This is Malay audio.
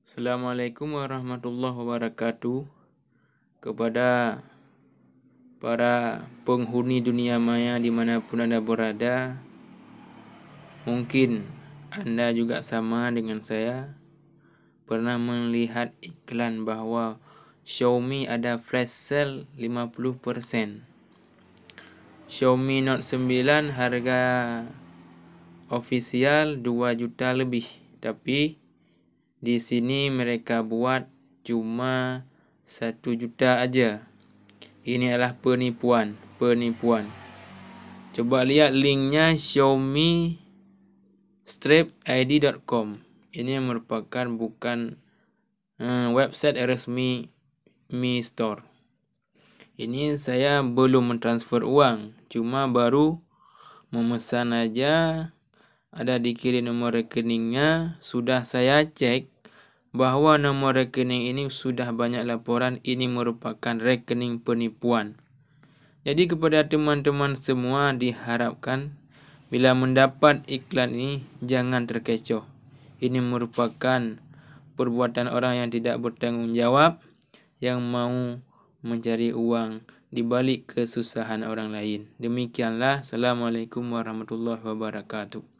Assalamualaikum warahmatullahi wabarakatuh. Kepada para penghuni dunia maya dimanapun Anda berada, mungkin Anda juga sama dengan saya pernah melihat iklan bahwa Xiaomi ada flash sale 50%. Xiaomi Note 9 harga ofisial 2 juta lebih, tapi di sini mereka buat cuma 1 juta aja. Ini adalah penipuan. Coba lihat linknya xiaomi-id.com. Ini merupakan bukan website resmi Mi Store. Ini saya belum mentransfer uang, cuma baru memesan aja. Ada dikirim nomor rekeningnya, sudah saya cek bahwa nomor rekening ini sudah banyak laporan ini merupakan rekening penipuan. Jadi kepada teman-teman semua diharapkan bila mendapat iklan ini jangan terkecoh. Ini merupakan perbuatan orang yang tidak bertanggung jawab yang mau mencari uang di balik kesusahan orang lain. Demikianlah. Assalamualaikum warahmatullahi wabarakatuh.